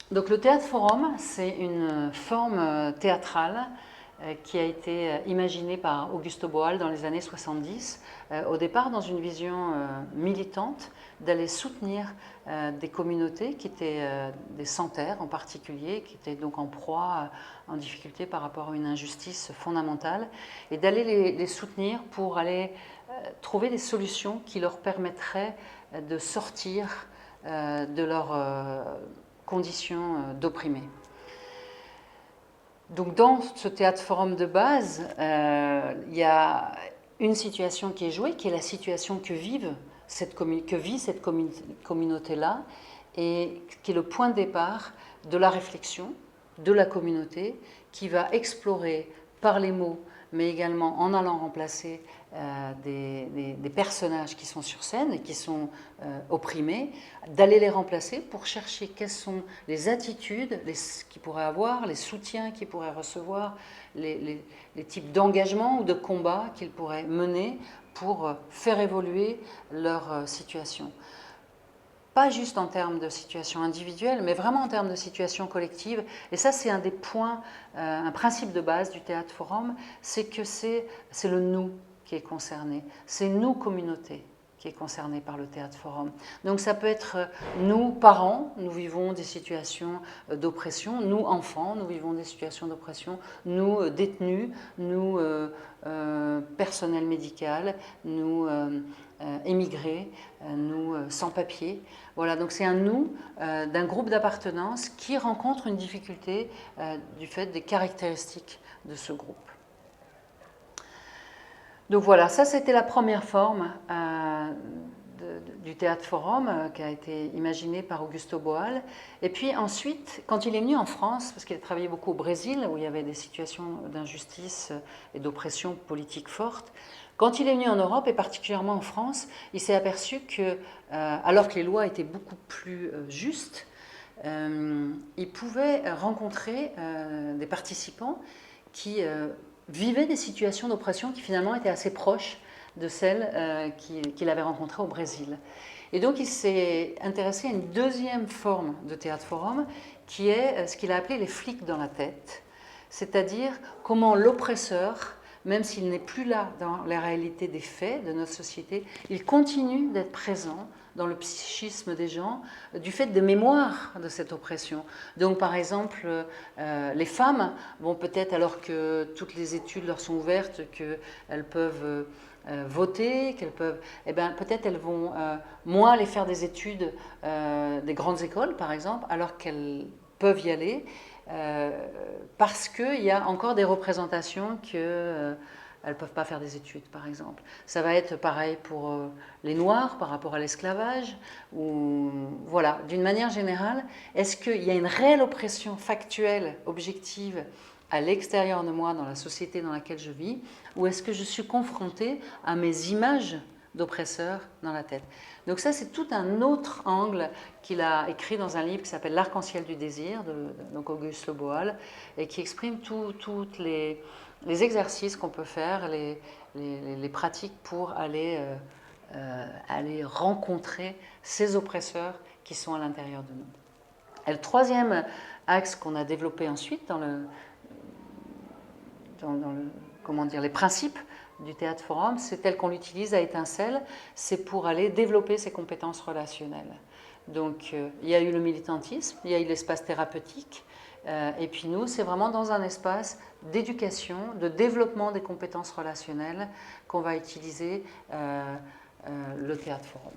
Donc le théâtre forum, c'est une forme théâtrale qui a été imaginée par Augusto Boal dans les années 70, au départ dans une vision militante d'aller soutenir des communautés qui étaient des sans-terre en particulier, qui étaient donc en proie, en difficulté par rapport à une injustice fondamentale, et d'aller les soutenir pour aller trouver des solutions qui leur permettraient de sortir de leur conditions d'opprimés. Donc dans ce théâtre forum de base, il y a une situation qui est jouée, qui est la situation que vit cette communauté-là, et qui est le point de départ de la réflexion de la communauté, qui va explorer par les mots, mais également en allant remplacer des personnages qui sont sur scène et qui sont opprimés, d'aller les remplacer pour chercher quelles sont les attitudes qu'ils pourraient avoir, les soutiens qu'ils pourraient recevoir, les types d'engagement ou de combat qu'ils pourraient mener pour faire évoluer leur situation. Pas juste en termes de situation individuelle, mais vraiment en termes de situation collective. Et ça, c'est un des points, un principe de base du théâtre forum, c'est que c'est le nous qui est concerné. C'est nous, communauté, qui est concernée par le théâtre forum. Donc ça peut être nous, parents, nous vivons des situations d'oppression, nous, enfants, nous vivons des situations d'oppression, nous, détenus, nous, personnel médical, nous, émigrés, nous, sans-papiers. Voilà, donc c'est un nous d'un groupe d'appartenance qui rencontre une difficulté du fait des caractéristiques de ce groupe. Donc voilà, ça c'était la première forme du théâtre forum qui a été imaginée par Augusto Boal. Et puis ensuite, quand il est venu en France, parce qu'il a travaillé beaucoup au Brésil, où il y avait des situations d'injustice et d'oppression politique forte, quand il est venu en Europe, et particulièrement en France, il s'est aperçu que, alors que les lois étaient beaucoup plus justes, il pouvait rencontrer des participants qui vivaient des situations d'oppression qui finalement étaient assez proches de celles qu'il avait rencontrées au Brésil. Et donc il s'est intéressé à une deuxième forme de théâtre forum qui est ce qu'il a appelé les flics dans la tête, c'est-à-dire comment l'oppresseur, même s'il n'est plus là dans la réalité des faits de notre société, il continue d'être présent dans le psychisme des gens du fait de mémoire de cette oppression. Donc par exemple, les femmes vont peut-être, alors que toutes les études leur sont ouvertes, qu'elles peuvent voter, qu'elles peuvent, eh bien, peut-être elles vont moins aller faire des études des grandes écoles, par exemple, alors qu'elles peuvent y aller, parce qu'il y a encore des représentations qu'elles ne peuvent pas faire des études, par exemple. Ça va être pareil pour les Noirs par rapport à l'esclavage. Voilà, d'une manière générale, est-ce qu'il y a une réelle oppression factuelle, objective, à l'extérieur de moi, dans la société dans laquelle je vis, ou est-ce que je suis confrontée à mes images d'oppresseurs dans la tête? Donc ça, c'est tout un autre angle qu'il a écrit dans un livre qui s'appelle L'arc-en-ciel du désir, donc Augusto Boal, et qui exprime tous les exercices qu'on peut faire, les pratiques pour aller rencontrer ces oppresseurs qui sont à l'intérieur de nous. Et le troisième axe qu'on a développé ensuite dans comment dire, les principes du théâtre forum, c'est tel qu'on l'utilise à Étincelle, c'est pour aller développer ses compétences relationnelles. Donc il y a eu le militantisme, il y a eu l'espace thérapeutique, et puis nous, c'est vraiment dans un espace d'éducation, de développement des compétences relationnelles qu'on va utiliser le théâtre forum.